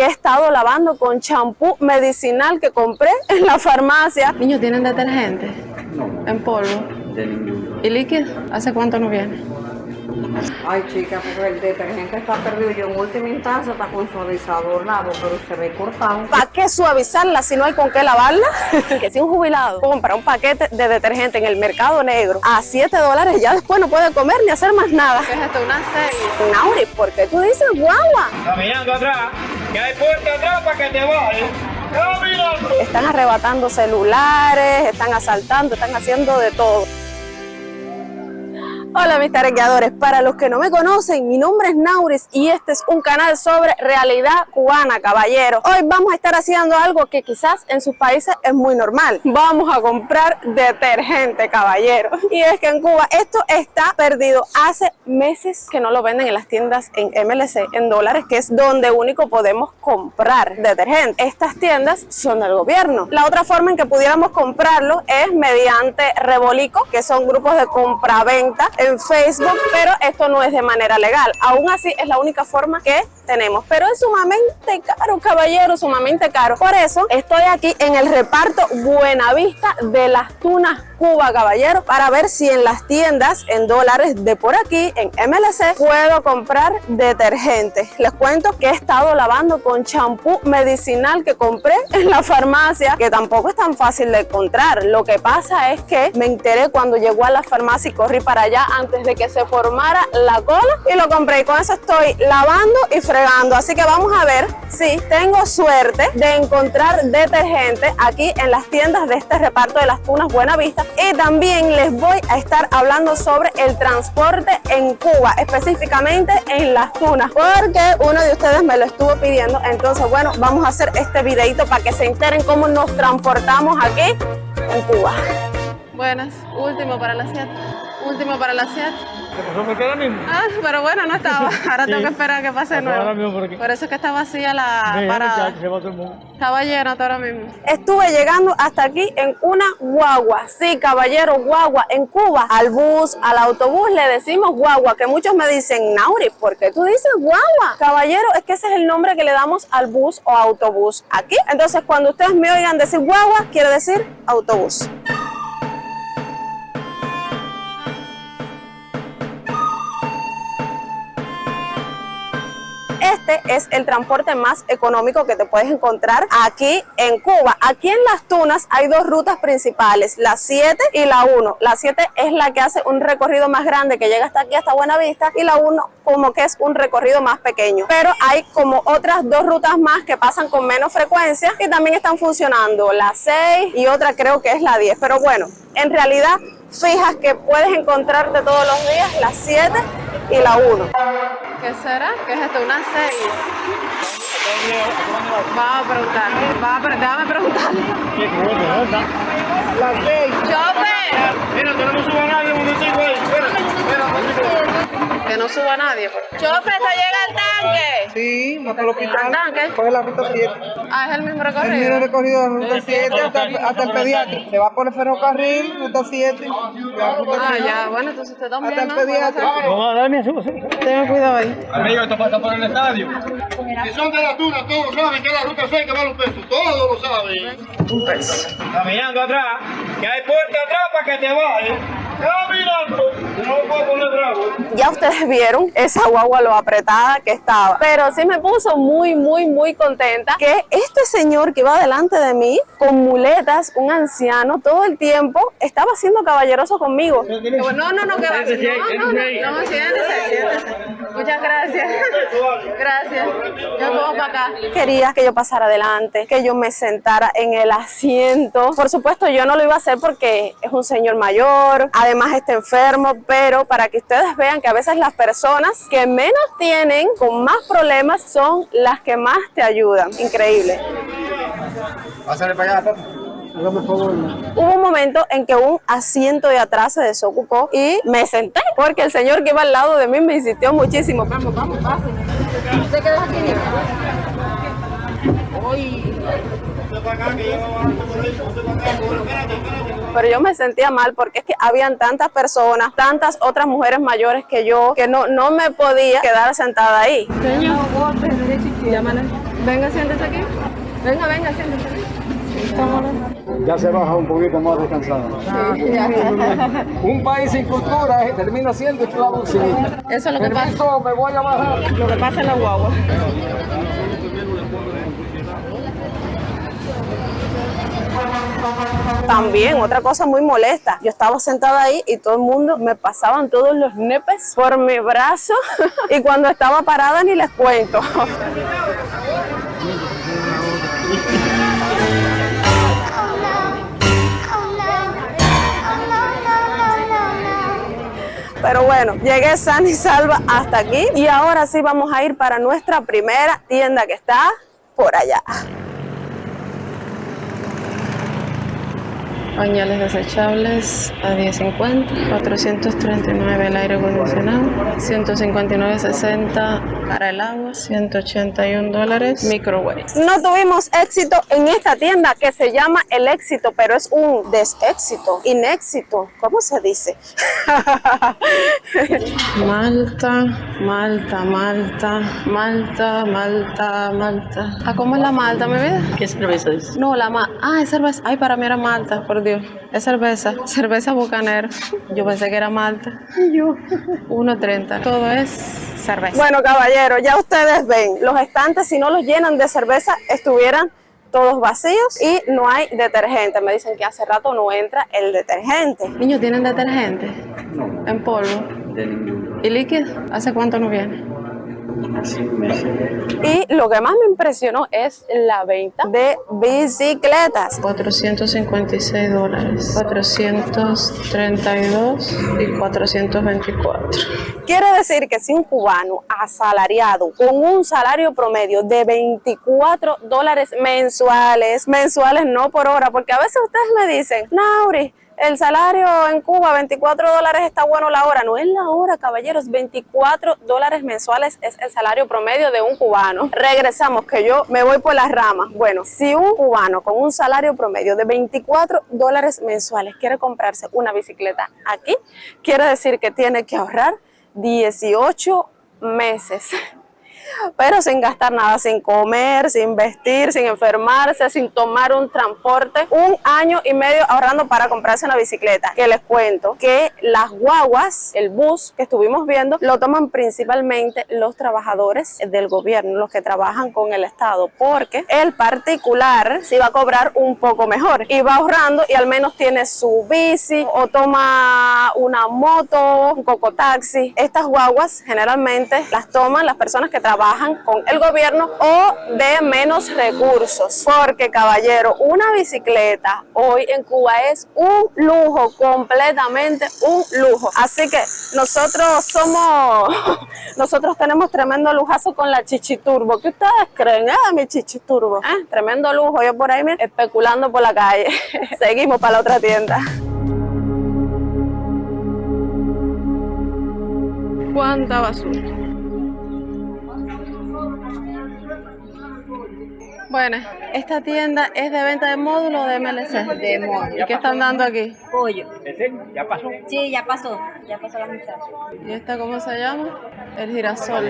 que he estado lavando con champú medicinal que compré en la farmacia. Niños, ¿tienen detergente? No. ¿En polvo? De ninguno. ¿Y líquido? ¿Hace cuánto no viene? Ay, chica, porque el detergente está perdido. Yo en última instancia está con suavizador lavo, pero se ve cortado. ¿Para qué suavizarla si no hay con qué lavarla? Que si un jubilado compra un paquete de detergente en el mercado negro a $7, ya después no puede comer ni hacer más nada. ¿Qué es esto? ¿Una serie? Nauri, ¿por qué tú dices guagua? Caminando atrás, que hay puerta atrás para que te vayas. Caminando. Están arrebatando celulares, están asaltando, están haciendo de todo. Hola mis tarequeadores, para los que no me conocen, mi nombre es Nauris y este es un canal sobre realidad cubana, caballero. Hoy vamos a estar haciendo algo que quizás en sus países es muy normal. Vamos a comprar detergente, caballero. Y es que en Cuba esto está perdido. Hace meses que no lo venden en las tiendas en MLC, en dólares, que es donde único podemos comprar detergente. Estas tiendas son del gobierno. La otra forma en que pudiéramos comprarlo es mediante Rebolico, que son grupos de compra-venta en Facebook, pero esto no es de manera legal. Aún así es la única forma que tenemos, pero es sumamente caro, caballero, sumamente caro. Por eso estoy aquí en el reparto Buenavista de Las Tunas, Cuba, caballero, para ver si en las tiendas en dólares de por aquí, en MLC, puedo comprar detergente. Les cuento que he estado lavando con champú medicinal que compré en la farmacia, que tampoco es tan fácil de encontrar. Lo que pasa es que me enteré cuando llegó a la farmacia y corrí para allá antes de que se formara la cola y lo compré, y con eso estoy lavando y fregando. Así que vamos a ver si tengo suerte de encontrar detergente aquí en las tiendas de este reparto de Las Tunas Buenavista. Y también les voy a estar hablando sobre el transporte en Cuba, específicamente en Las Tunas, porque uno de ustedes me lo estuvo pidiendo. Entonces, bueno, vamos a hacer este videito para que se enteren cómo nos transportamos aquí en Cuba. Buenas, último para las 7. Último para las 7. ¿Qué pasó? ¿Por qué ahora mismo? Ah, pero bueno, no estaba. Ahora tengo que esperar a que pase de nuevo. Ahora mismo por aquí. Por eso es que está vacía la parada. Se va todo el mundo. Estaba lleno hasta ahora mismo. Estuve llegando hasta aquí en una guagua. Sí, caballero, guagua. En Cuba, al bus, al autobús le decimos guagua, que muchos me dicen, Nauri, ¿por qué tú dices guagua? Caballero, es que ese es el nombre que le damos al bus o autobús aquí. Entonces, cuando ustedes me oigan decir guagua, quiere decir autobús. Este es el transporte más económico que te puedes encontrar aquí en Cuba. Aquí en Las Tunas hay dos rutas principales, la 7 y la 1. La 7 es la que hace un recorrido más grande que llega hasta aquí, hasta Buenavista, y la 1 como que es un recorrido más pequeño. Pero hay como otras dos rutas más que pasan con menos frecuencia y también están funcionando, la 6 y otra creo que es la 10. Pero bueno, en realidad fijas que puedes encontrarte todos los días, la 7 y la 1. ¿Qué será? ¿Qué es esto? ¿Una 6? Vamos a preguntar. Déjame preguntar. ¿Qué bueno, verdad? La 6. ¡Chofer! Mira, que no me suba nadie, un chico ahí. Que no suba nadie. ¡Chofer, esto llega al tanque! Sí, más para el hospital. ¿Al tanque? Coge la ruta 7. Ah, es el mismo El recorrido. mismo recorrido de la ruta 7 hasta el pediatra. Se va por el ferrocarril, ruta 7. Ah, ya, bueno, entonces usted también, Hasta el ¿no? pediatra. Vamos a darme eso. Tenga cuidado ahí. Amigo, esto pasa por el estadio. Si son de la Tuna, todos saben que la ruta 6 que vale un peso. Todos lo saben. Un peso. Caminando atrás, que hay puerta atrás para que te vayas. Caminando. No me puedo poner bravo. Ya ustedes vieron esa guagua lo apretada que estaba, pero sí me puso muy contenta que este señor que iba delante de mí con muletas, un anciano, todo el tiempo estaba siendo caballeroso conmigo. No, que va. No, siéntese. Muchas gracias. Gracias. Yo pongo para acá. Quería que yo pasara adelante, que yo me sentara en el asiento. Por supuesto, yo no lo iba a hacer porque es un señor mayor, además está enfermo, pero para que ustedes vean que a veces las personas que menos tienen, con más problemas, son las que más te ayudan. Increíble. Pásale para allá, papá. Hubo un momento en que un asiento de atrás se desocupó y me senté porque el señor que iba al lado de mí me insistió muchísimo. Vamos, pasen. ¿Usted quedó aquí, niña? Pero yo me sentía mal porque es que habían tantas personas, tantas otras mujeres mayores que yo, que no me podía quedar sentada ahí. Venga, siéntese aquí. Venga, siéntese aquí. Ya se baja un poquito más descansada. Un país sin cultura termina siendo esclavo civil. Eso es lo que pasa. Permiso, me voy a bajar. Lo que pasa en la guagua. También, otra cosa muy molesta. Yo estaba sentada ahí y todo el mundo me pasaban todos los nepes por mi brazo y cuando estaba parada ni les cuento. Pero bueno, llegué sana y salva hasta aquí y ahora sí vamos a ir para nuestra primera tienda que está por allá. Pañales desechables a $10.50, 439 el aire acondicionado, 159.60 para el agua, $181 microwave. No tuvimos éxito en esta tienda que se llama El Éxito, pero es un deséxito, inéxito, ¿cómo se dice? Malta. ¿A cómo es la malta, mi vida? ¿Qué cerveza es? No, es cerveza. Ay, para mí era malta, por Dios. Es cerveza Bucanero. Yo pensé que era malta. Yo. 1.30. Todo es cerveza. Bueno, caballero, ya ustedes ven, los estantes, si no los llenan de cerveza, estuvieran todos vacíos y no hay detergente. Me dicen que hace rato no entra el detergente. Niños, ¿tienen detergente? No. ¿En polvo? De ninguno. ¿Y líquido? ¿Hace cuánto no viene? Así un mes. Y lo que más me impresionó es la venta de bicicletas. $456, 432 y 424. Quiere decir que si un cubano asalariado con un salario promedio de $24 mensuales no por hora, porque a veces ustedes me dicen, Nauri, el salario en Cuba, $24 está bueno la hora. No es la hora, caballeros, $24 mensuales es el salario promedio de un cubano. Regresamos, que yo me voy por las ramas. Bueno, si un cubano con un salario promedio de $24 mensuales quiere comprarse una bicicleta aquí, quiere decir que tiene que ahorrar 18 meses. Pero sin gastar nada, sin comer, sin vestir, sin enfermarse, sin tomar un transporte, 1 año y medio ahorrando para comprarse una bicicleta. Que les cuento que las guaguas, el bus que estuvimos viendo, lo toman principalmente los trabajadores del gobierno, los que trabajan con el Estado, porque el particular sí va a cobrar un poco mejor y va ahorrando y al menos tiene su bici o toma una moto, un cocotaxi. Estas guaguas generalmente las toman las personas que trabajan con el gobierno o de menos recursos, porque caballero, una bicicleta hoy en Cuba es un lujo, completamente un lujo. Así que nosotros tenemos tremendo lujazo con la Chichiturbo. ¿Qué ustedes creen? Mi Chichiturbo, tremendo lujo. Yo por ahí especulando por la calle. Seguimos para la otra tienda. ¿Cuánta basura? Bueno, esta tienda es de venta de módulo o de MLC. De módulo. ¿Y qué están dando aquí? Pollo. ¿Ya pasó? Sí, ya pasó la muchacha. ¿Y esta cómo se llama? El girasol.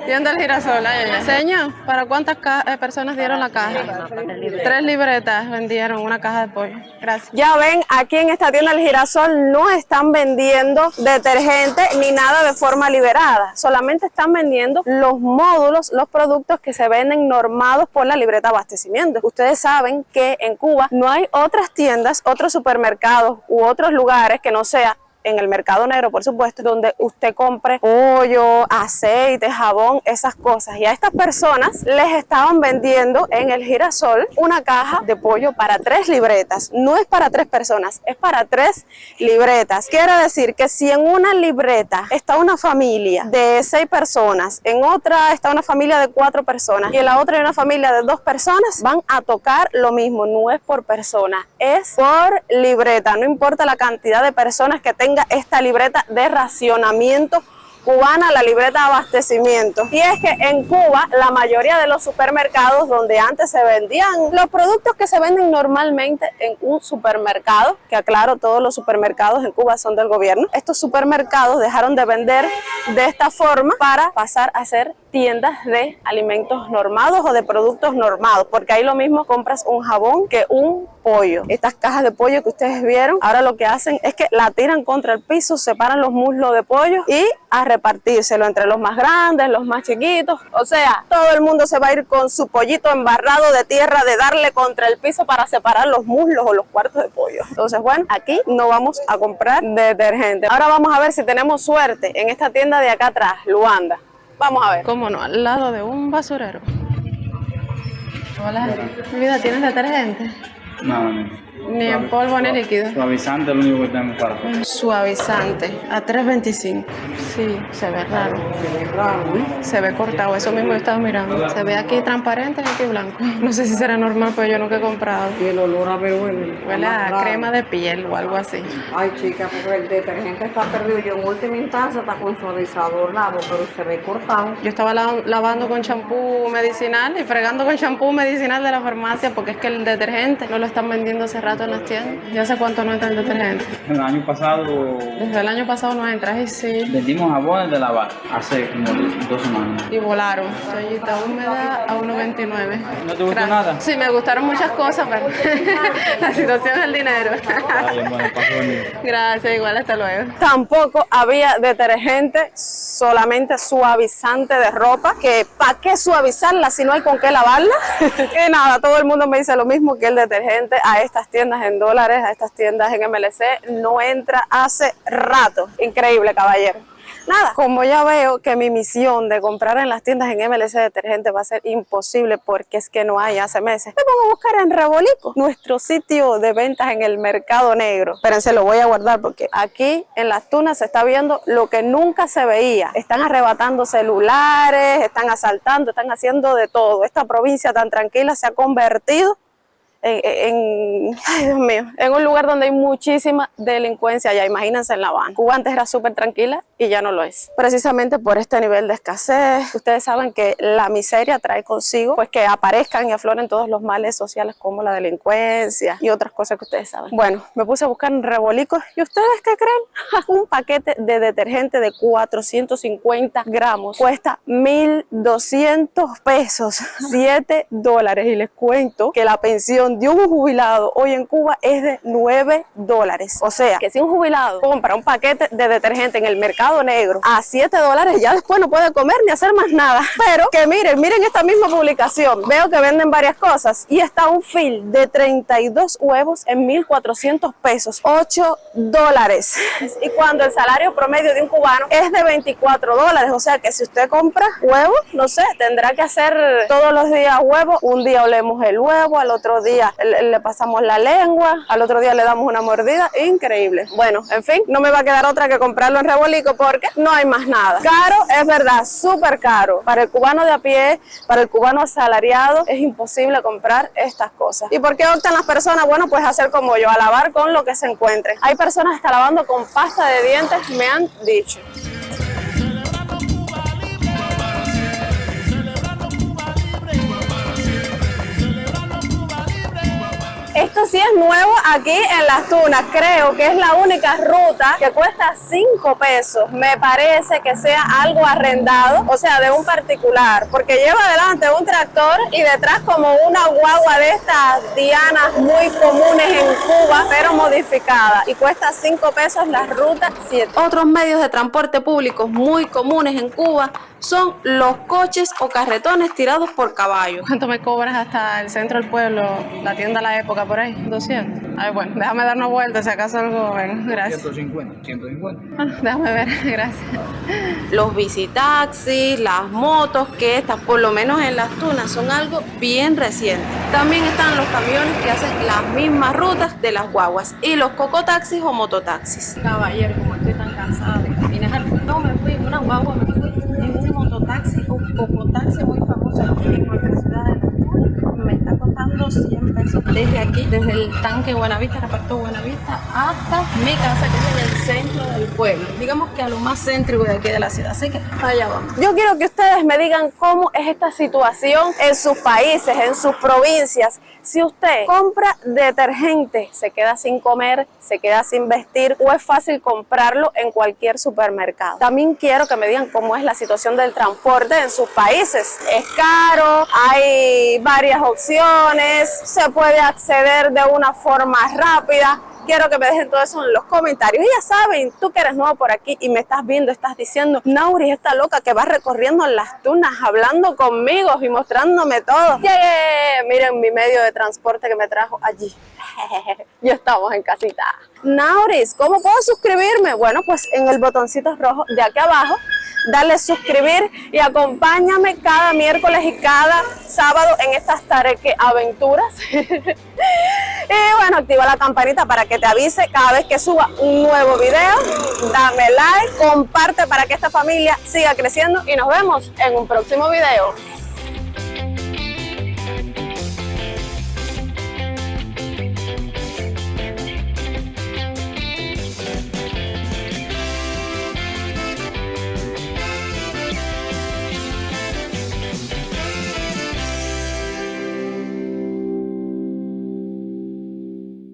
Tienda El Girasol. Señor, ¿para cuántas personas dieron la caja? 3 libretas vendieron una caja de pollo. Gracias. Ya ven, aquí en esta tienda El Girasol no están vendiendo detergente ni nada de forma liberada. Solamente están vendiendo los módulos, los productos que se venden normados por la libreta de abastecimiento. Ustedes saben que en Cuba no hay otras tiendas, otros supermercados u otros lugares que no sea en el mercado negro, por supuesto, donde usted compre pollo, aceite, jabón, esas cosas. Y a estas personas les estaban vendiendo en El Girasol una caja de pollo para 3 libretas. No es para 3 personas, es para 3 libretas. Quiere decir que si en una libreta está una familia de 6 personas, en otra está una familia de 4 personas y en la otra hay una familia de 2 personas, van a tocar lo mismo. No es por persona, es por libreta. No importa la cantidad de personas que tenga esta libreta de racionamiento cubana, la libreta de abastecimiento. Y es que en Cuba la mayoría de los supermercados donde antes se vendían los productos que se venden normalmente en un supermercado, que aclaro, todos los supermercados en Cuba son del gobierno, estos supermercados dejaron de vender de esta forma para pasar a ser tiendas de alimentos normados o de productos normados, porque ahí lo mismo compras un jabón que un pollo. Estas cajas de pollo que ustedes vieron, ahora lo que hacen es que la tiran contra el piso, separan los muslos de pollo y a repartírselo entre los más grandes, los más chiquitos. O sea, todo el mundo se va a ir con su pollito embarrado de tierra, de darle contra el piso para separar los muslos o los cuartos de pollo. Entonces, bueno, aquí no vamos a comprar detergente. Ahora vamos a ver si tenemos suerte en esta tienda de acá atrás, Luanda. Vamos a ver. ¿Cómo no? Al lado de un basurero. Hola, mi vida, ¿tienes detergente? No. Ni en polvo ni líquido. Suavizante es lo único que tenemos para. Suavizante, a 3.25. Sí, se ve raro. Se ve cortado, eso mismo yo estaba mirando. Se ve aquí transparente y aquí blanco. No sé si será normal, pero yo nunca he comprado. Y el olor a vergüenza. Huele a crema de piel o algo así. Ay, chica, porque el detergente está perdido. Yo en última instancia está con suavizador lavo, pero se ve cortado. Yo estaba lavando con champú medicinal y fregando con champú medicinal de la farmacia porque es que el detergente no lo están vendiendo hace rato en las tiendas. ¿Ya hace cuánto no entra el detergente? El año pasado. Desde el año pasado no entra, y sí. Vendimos jabones de lavar hace como 2 semanas. Y volaron. Toallita húmeda a 1.29. ¿No te gustó nada? Sí, me gustaron muchas cosas, pero la situación es el dinero. Ay, bueno, pasó bonito. Gracias, igual, hasta luego. Tampoco había detergente, solamente suavizante de ropa, que ¿para qué suavizarla si no hay con qué lavarla? Y nada, todo el mundo me dice lo mismo, que el detergente a estas tiendas en dólares, a estas tiendas en MLC, no entra hace rato. Increíble, caballero. Nada, como ya veo que mi misión de comprar en las tiendas en MLC detergente va a ser imposible porque es que no hay hace meses, me pongo a buscar en Rebolico, nuestro sitio de ventas en el mercado negro. Espérense, lo voy a guardar porque aquí en Las Tunas se está viendo lo que nunca se veía. Están arrebatando celulares, están asaltando, están haciendo de todo. Esta provincia tan tranquila se ha convertido ay Dios mío, en un lugar donde hay muchísima delincuencia. Ya imagínense en La Habana. Cuba antes era súper tranquila y ya no lo es. Precisamente por este nivel de escasez. Ustedes saben que la miseria trae consigo pues que aparezcan y afloren todos los males sociales como la delincuencia y otras cosas que ustedes saben. Bueno, me puse a buscar en Rebolico y ¿ustedes qué creen? Un paquete de detergente de 450 gramos cuesta 1.200 pesos, $7. Y les cuento que la pensión de un jubilado hoy en Cuba es de $9. O sea, que si un jubilado compra un paquete de detergente en el mercado negro a $7, ya después no puede comer ni hacer más nada. Pero que miren esta misma publicación. Veo que venden varias cosas y está un fil de 32 huevos en 1.400 pesos, $8. Y cuando el salario promedio de un cubano es de $24. O sea que si usted compra huevos, no sé, tendrá que hacer todos los días huevos. Un día olemos el huevo, al otro día le pasamos la lengua, al otro día le damos una mordida. Increíble. Bueno, en fin, no me va a quedar otra que comprarlo en Rebolico porque no hay más nada. Caro, es verdad, súper caro. Para el cubano de a pie, para el cubano asalariado, es imposible comprar estas cosas. ¿Y por qué optan las personas? Bueno, pues hacer como yo, a lavar con lo que se encuentre. Hay personas hasta lavando con pasta de dientes, me han dicho. Esto sí es nuevo aquí en Las Tunas. Creo que es la única ruta que cuesta 5 pesos. Me parece que sea algo arrendado, o sea, de un particular, porque lleva adelante un tractor y detrás como una guagua de estas dianas muy comunes en Cuba, pero modificada. Y cuesta 5 pesos la ruta 7. Otros medios de transporte públicos muy comunes en Cuba son los coches o carretones tirados por caballos. ¿Cuánto me cobras hasta el centro del pueblo, la tienda La Época por ahí? 200. Ay, bueno, déjame dar una vuelta, si acaso algo, bueno, gracias. 150. Bueno, déjame ver, gracias. Los bicitaxis, las motos, que estas, por lo menos en Las Tunas, son algo bien reciente. También están los camiones que hacen las mismas rutas de las guaguas y los cocotaxis o mototaxis. Caballero, como estoy tan cansada de caminar, no me fui en una guagua, me fui en un mototaxi o cocotaxi muy famoso en nuestra ciudad de Las Tunas. Me está costando 100 pesos desde aquí, desde el tanque Buenavista, reparto Buenavista, hasta mi casa, que es en el centro del pueblo. Digamos que a lo más céntrico de aquí de la ciudad. Así que allá vamos. Yo quiero que ustedes ustedes me digan cómo es esta situación en sus países, en sus provincias. Si usted compra detergente, se queda sin comer, se queda sin vestir o es fácil comprarlo en cualquier supermercado. También quiero que me digan cómo es la situación del transporte en sus países. Es caro, hay varias opciones, se puede acceder de una forma rápida. Quiero que me dejen todo eso en los comentarios. Y ya saben, tú que eres nuevo por aquí y me estás viendo, estás diciendo, Nauris, esta loca que va recorriendo en las tunas, hablando conmigo y mostrándome todo. ¡Yay! Miren mi medio de transporte que me trajo allí. Ya estamos en casita. Nauris, ¿cómo puedo suscribirme? Bueno, pues en el botoncito rojo de aquí abajo, dale suscribir y acompáñame cada miércoles y cada sábado en estas tareque aventuras. Y bueno, activa la campanita para que te avise cada vez que suba un nuevo video. Dame like, comparte para que esta familia siga creciendo y nos vemos en un próximo video.